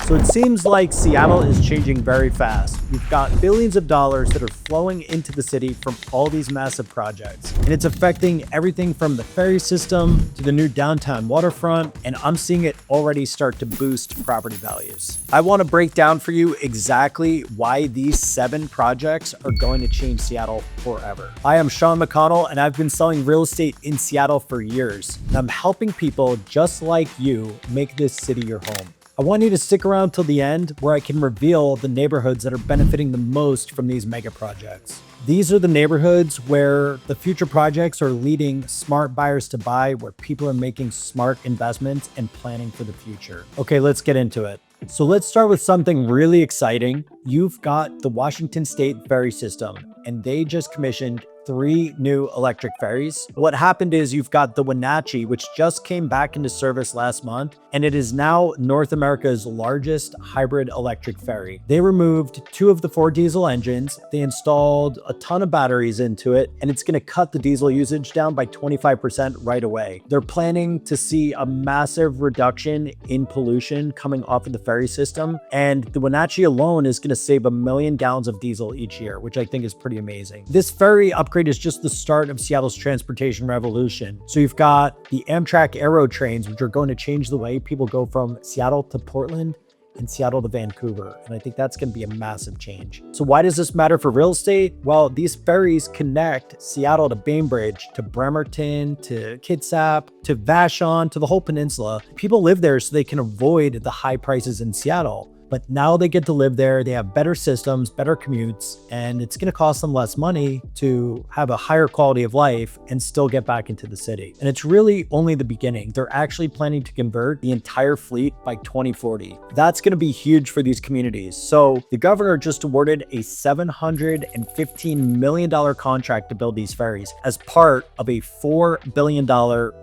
So it seems like Seattle is changing very fast. You've got billions of dollars that are flowing into the city from all these massive projects. And it's affecting everything from the ferry system to the new downtown waterfront. And I'm seeing it already start to boost property values. I want to break down for you exactly why these 7 projects are going to change Seattle forever. I am Sean McConnell, and I've been selling real estate in Seattle for years. And I'm helping people just like you make this city your home. I want you to stick around till the end where I can reveal the neighborhoods that are benefiting the most from these mega projects. These are the neighborhoods where the future projects are leading smart buyers to buy, where people are making smart investments and planning for the future. Okay, let's get into it. So let's start with something really exciting. You've got the Washington State ferry system, and they just commissioned 3 new electric ferries. What happened is you've got the Wenatchee, which just came back into service last month, and it is now North America's largest hybrid electric ferry. They removed 2 of the 4 diesel engines. They installed a ton of batteries into it, and it's going to cut the diesel usage down by 25% right away. They're planning to see a massive reduction in pollution coming off of the ferry system, and the Wenatchee alone is going to save 1 million gallons of diesel each year, which I think is pretty amazing. This ferry upgrade is just the start of Seattle's transportation revolution. So you've got the Amtrak Airo trains, which are going to change the way people go from Seattle to Portland and Seattle to Vancouver. And I think that's going to be a massive change. So why does this matter for real estate? Well, these ferries connect Seattle to Bainbridge, to Bremerton, to Kitsap, to Vashon, to the whole peninsula. People live there so they can avoid the high prices in Seattle. But now they get to live there, they have better systems, better commutes, and it's gonna cost them less money to have a higher quality of life and still get back into the city. And it's really only the beginning. They're actually planning to convert the entire fleet by 2040. That's gonna be huge for these communities. So the governor just awarded a $715 million contract to build these ferries as part of a $4 billion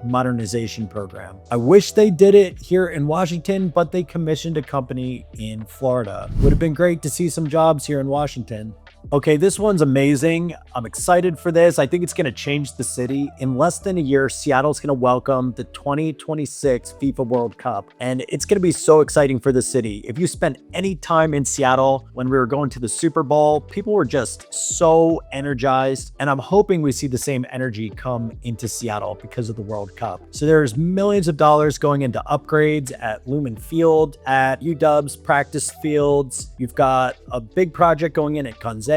modernization program. I wish they did it here in Washington, but they commissioned a company in Florida. Would have been great to see some jobs here in Washington. Okay, this one's amazing. I'm excited for this. I think it's going to change the city. In less than a year, Seattle's going to welcome the 2026 FIFA World Cup, and it's going to be so exciting for the city. If you spent any time in Seattle when we were going to the Super Bowl, people were just so energized, and I'm hoping we see the same energy come into Seattle because of the World Cup. So there's millions of dollars going into upgrades at Lumen Field, at UW's practice fields. You've got a big project going in at Gonzaga,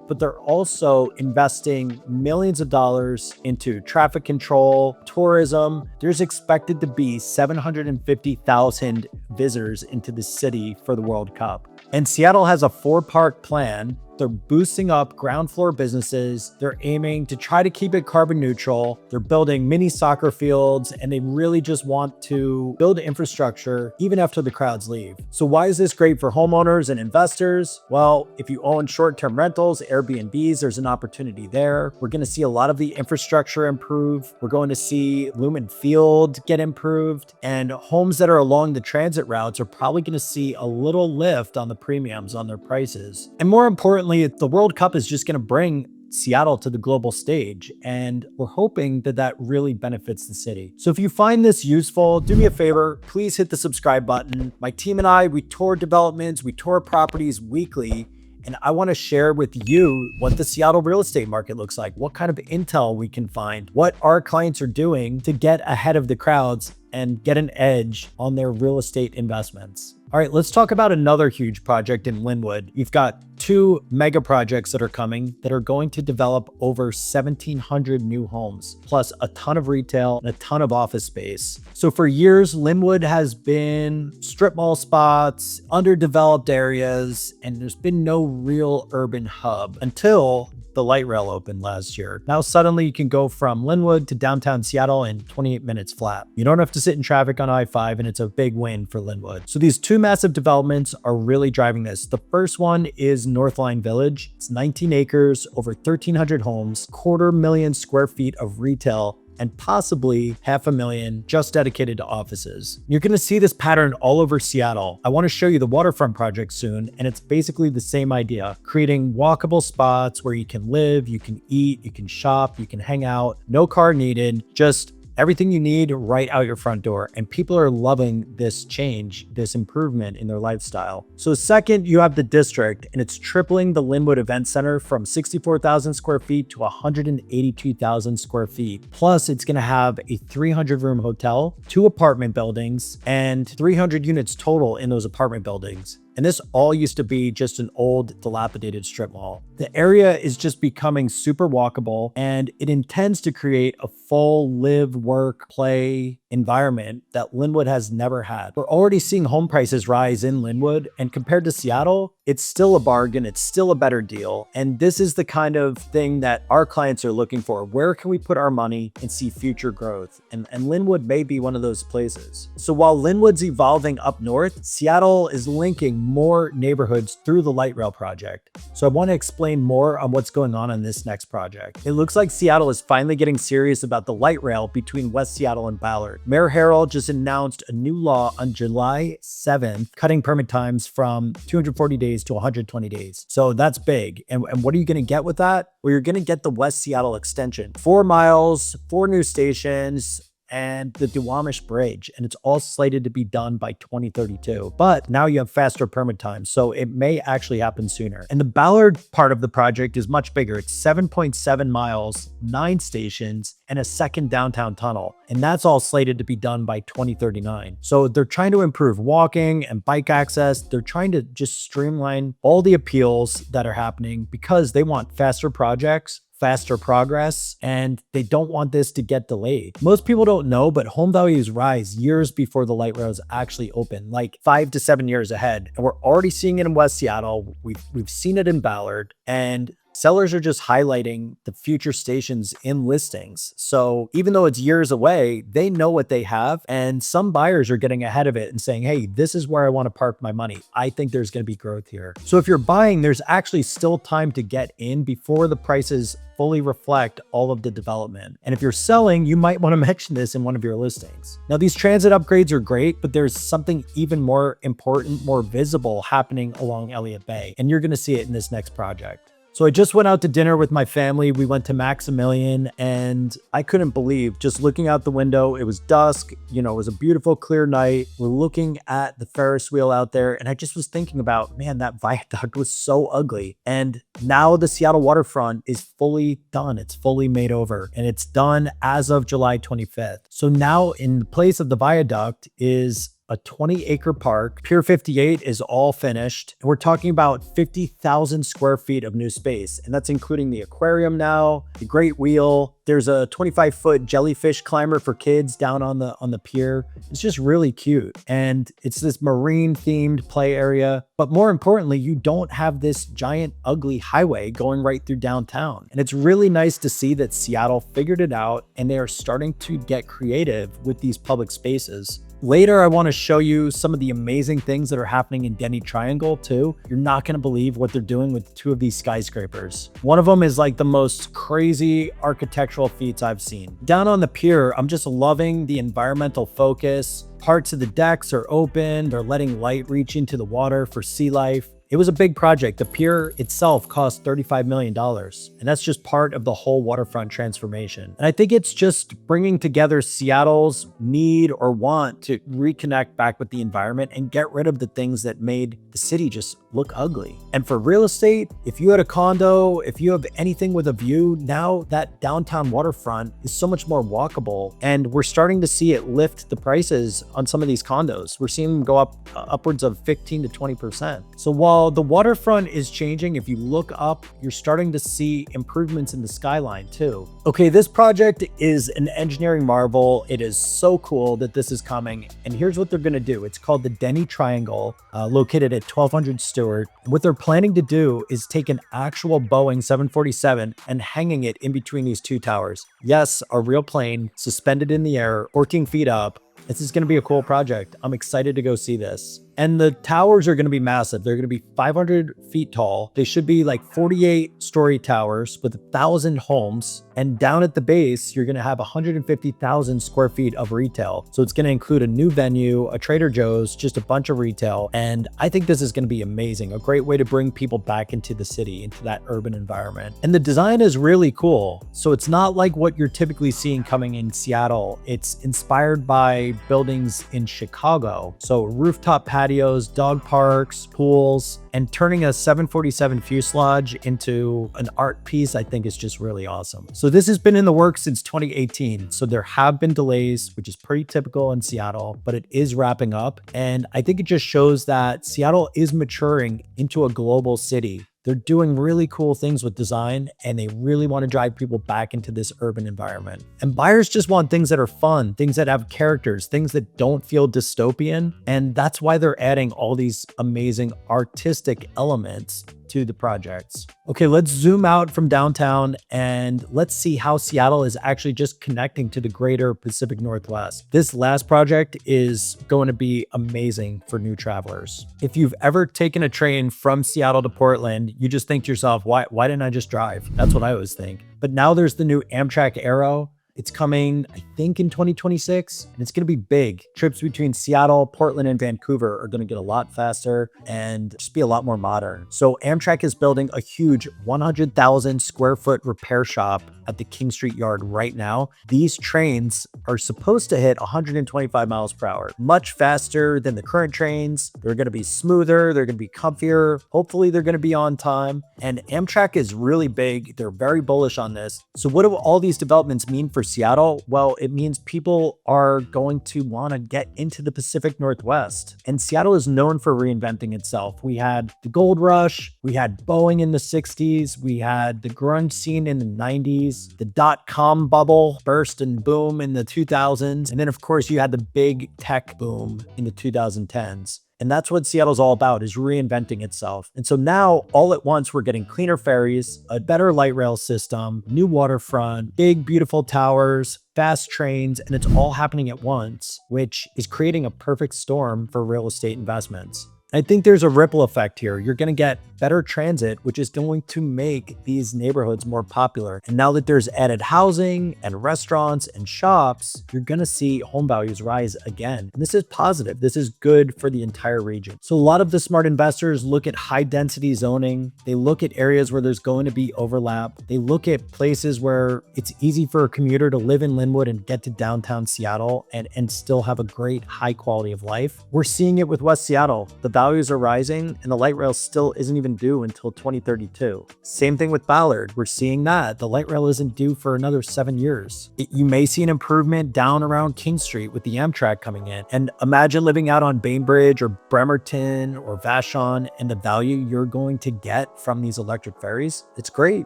but they're also investing millions of dollars into traffic control, tourism. There's expected to be 750,000 visitors into the city for the World Cup. And Seattle has a 4-park plan. They're boosting up ground floor businesses. They're aiming to try to keep it carbon neutral. They're building mini soccer fields, and they really just want to build infrastructure even after the crowds leave. So why is this great for homeowners and investors? Well, if you own short-term rentals, Airbnbs, there's an opportunity there. We're going to see a lot of the infrastructure improve. We're going to see Lumen Field get improved, and homes that are along the transit routes are probably going to see a little lift on the premiums on their prices. And more importantly, the World Cup is just going to bring Seattle to the global stage, and we're hoping that that really benefits the city. So if you find this useful, do me a favor, please hit the subscribe button. My team and I, we tour developments, we tour properties weekly, and I want to share with you what the Seattle real estate market looks like, what kind of intel we can find, what our clients are doing to get ahead of the crowds and get an edge on their real estate investments. All right, let's talk about another huge project in Lynnwood. You've got 2 mega projects that are coming that are going to develop over 1,700 new homes, plus a ton of retail and a ton of office space. So for years, Lynnwood has been strip mall spots, underdeveloped areas, and there's been no real urban hub until the light rail opened last year. Now suddenly you can go from Lynnwood to downtown Seattle in 28 minutes flat. You don't have to sit in traffic on I-5, and it's a big win for Lynnwood. So these 2 massive developments are really driving this. The first one is Northline Village. It's 19 acres, over 1,300 homes, 250,000 square feet of retail, and possibly 500,000 just dedicated to offices. You're going to see this pattern all over Seattle. I want to show you the Waterfront project soon, and it's basically the same idea, creating walkable spots where you can live, you can eat, you can shop, you can hang out, no car needed, just Everything you need right out your front door. And people are loving this change, this improvement in their lifestyle. So second, you have the district, and it's tripling the Lynnwood Event Center from 64,000 square feet to 182,000 square feet. Plus, it's going to have a 300-room hotel, 2 apartment buildings, and 300 units total in those apartment buildings. And this all used to be just an old, dilapidated strip mall. The area is just becoming super walkable, and it intends to create a full live, work, play environment that Lynnwood has never had. We're already seeing home prices rise in Lynnwood, and compared to Seattle, it's still a bargain, it's still a better deal. And this is the kind of thing that our clients are looking for. Where can we put our money and see future growth? And Lynnwood may be one of those places. So while Lynnwood's evolving up north, Seattle is linking more neighborhoods through the light rail project. So I want to explain more on what's going on in this next project. It looks like Seattle is finally getting serious about the light rail between West Seattle and Ballard. Mayor Harrell just announced a new law on July 7th, cutting permit times from 240 days to 120 days. So that's big. And what are you going to get with that? Well, you're going to get the West Seattle extension. 4 miles, 4 new stations, and the Duwamish Bridge, and it's all slated to be done by 2032. But now you have faster permit time, so it may actually happen sooner. And the Ballard part of the project is much bigger. It's 7.7 miles, 9 stations, and a second downtown tunnel. And that's all slated to be done by 2039. So they're trying to improve walking and bike access. They're trying to just streamline all the appeals that are happening because they want faster projects, faster progress, and they don't want this to get delayed. Most people don't know, but home values rise years before the light rails actually open, like 5 to 7 years ahead. And we're already seeing it in West Seattle. We've seen it in Ballard, and sellers are just highlighting the future stations in listings. So even though it's years away, they know what they have. And some buyers are getting ahead of it and saying, hey, this is where I want to park my money. I think there's going to be growth here. So if you're buying, there's actually still time to get in before the prices fully reflect all of the development. And if you're selling, you might want to mention this in one of your listings. Now, these transit upgrades are great, but there's something even more important, more visible happening along Elliott Bay. And you're going to see it in this next project. So I just went out to dinner with my family. We went to Maximilian, and I couldn't believe just looking out the window. It was dusk, it was a beautiful, clear night. We're looking at the Ferris wheel out there, and I just was thinking about, man, that viaduct was so ugly. And now the Seattle waterfront is fully done. It's fully made over, and it's done as of July 25th. So now in place of the viaduct is a 20-acre park. Pier 58 is all finished. And we're talking about 50,000 square feet of new space. And that's including the aquarium now, the great wheel. There's a 25-foot jellyfish climber for kids down on the pier. It's just really cute. And it's this marine-themed play area. But more importantly, you don't have this giant, ugly highway going right through downtown. And it's really nice to see that Seattle figured it out, and they are starting to get creative with these public spaces. Later, I want to show you some of the amazing things that are happening in Denny Triangle too. You're not going to believe what they're doing with 2 of these skyscrapers. One of them is like the most crazy architectural feats I've seen. Down on the pier, I'm just loving the environmental focus. Parts of the decks are open. They're letting light reach into the water for sea life. It was a big project. The pier itself cost $35 million, and that's just part of the whole waterfront transformation. And I think it's just bringing together Seattle's need or want to reconnect back with the environment and get rid of the things that made the city just look ugly. And for real estate, if you had a condo, if you have anything with a view, now that downtown waterfront is so much more walkable, and we're starting to see it lift the prices on some of these condos. We're seeing them go up upwards of 15 to 20%. So while the waterfront is changing, if you look up, you're starting to see improvements in the skyline too. Okay, this project is an engineering marvel. It is so cool that this is coming. And here's what they're going to do. It's called the Denny Triangle, located at 1200 Stewart. What they're planning to do is take an actual Boeing 747 and hanging it in between these 2 towers. Yes, a real plane suspended in the air, 14 feet up. This is going to be a cool project. I'm excited to go see this. And the towers are going to be massive. They're going to be 500 feet tall. They should be like 48-story towers with 1,000 homes. And down at the base, you're going to have 150,000 square feet of retail. So it's going to include a new venue, a Trader Joe's, just a bunch of retail. And I think this is going to be amazing. A great way to bring people back into the city, into that urban environment. And the design is really cool. So it's not like what you're typically seeing coming in Seattle. It's inspired by buildings in Chicago. So rooftop patios, dog parks, pools, and turning a 747 fuselage into an art piece, I think is just really awesome. So this has been in the works since 2018. So there have been delays, which is pretty typical in Seattle, but it is wrapping up. And I think it just shows that Seattle is maturing into a global city. They're doing really cool things with design, and they really want to drive people back into this urban environment. And buyers just want things that are fun, things that have characters, things that don't feel dystopian. And that's why they're adding all these amazing artistic elements to the projects. Okay, let's zoom out from downtown and let's see how Seattle is actually just connecting to the greater Pacific Northwest. This last project is going to be amazing for new travelers. If you've ever taken a train from Seattle to Portland, you just think to yourself, why didn't I just drive? That's what I always think. But now there's the new Amtrak Airo. It's coming, I think, in 2026, and it's going to be big. Trips between Seattle, Portland, and Vancouver are going to get a lot faster and just be a lot more modern. So Amtrak is building a huge 100,000 square foot repair shop at the King Street Yard right now. These trains are supposed to hit 125 miles per hour, much faster than the current trains. They're going to be smoother. They're going to be comfier. Hopefully they're going to be on time. And Amtrak is really big. They're very bullish on this. So what do all these developments mean for Seattle? Well, it means people are going to want to get into the Pacific Northwest. And Seattle is known for reinventing itself. We had the gold rush. We had Boeing in the 60s. We had the grunge scene in the 90s. The dot-com bubble burst and boom in the 2000s. And then, of course, you had the big tech boom in the 2010s. And that's what Seattle's all about, is reinventing itself. And so now, all at once, we're getting cleaner ferries, a better light rail system, new waterfront, big, beautiful towers, fast trains, and it's all happening at once, which is creating a perfect storm for real estate investments. I think there's a ripple effect here. You're going to get better transit, which is going to make these neighborhoods more popular. And now that there's added housing and restaurants and shops, you're going to see home values rise again. And this is positive. This is good for the entire region. So a lot of the smart investors look at high density zoning. They look at areas where there's going to be overlap. They look at places where it's easy for a commuter to live in Lynnwood and get to downtown Seattle and still have a great high quality of life. We're seeing it with West Seattle. The values are rising and the light rail still isn't even due until 2032. Same thing with Ballard. We're seeing that the light rail isn't due for another 7 years. You may see an improvement down around King Street with the Amtrak coming in. And imagine living out on Bainbridge or Bremerton or Vashon and the value you're going to get from these electric ferries. It's great.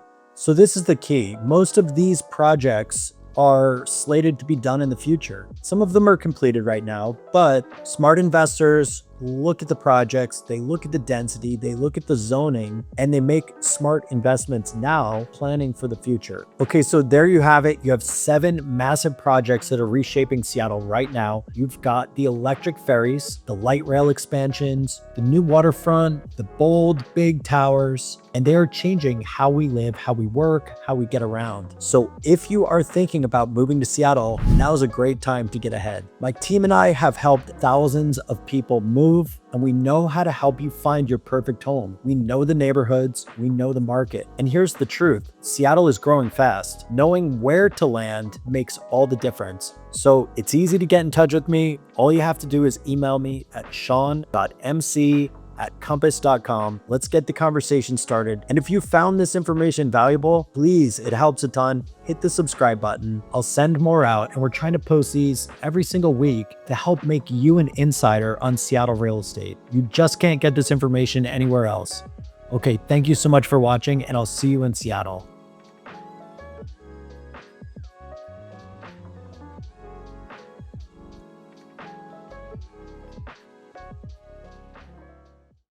So this is the key. Most of these projects are slated to be done in the future. Some of them are completed right now, but smart investors look at the projects, they look at the density, they look at the zoning, and they make smart investments now, planning for the future. Okay, so there you have it. You have 7 massive projects that are reshaping Seattle right now. You've got the electric ferries, the light rail expansions, the new waterfront, the bold, big towers, and they are changing how we live, how we work, how we get around. So if you are thinking about moving to Seattle, now's a great time to get ahead. My team and I have helped thousands of people move, and we know how to help you find your perfect home. We know the neighborhoods, we know the market. And here's the truth, Seattle is growing fast. Knowing where to land makes all the difference. So it's easy to get in touch with me. All you have to do is email me at sean.mc@compass.com. Let's get the conversation started. And if you found this information valuable, please, it helps a ton, hit the subscribe button. I'll send more out, and we're trying to post these every single week to help make you an insider on Seattle real estate. You just can't get this information anywhere else. Okay, thank you so much for watching, and I'll see you in Seattle.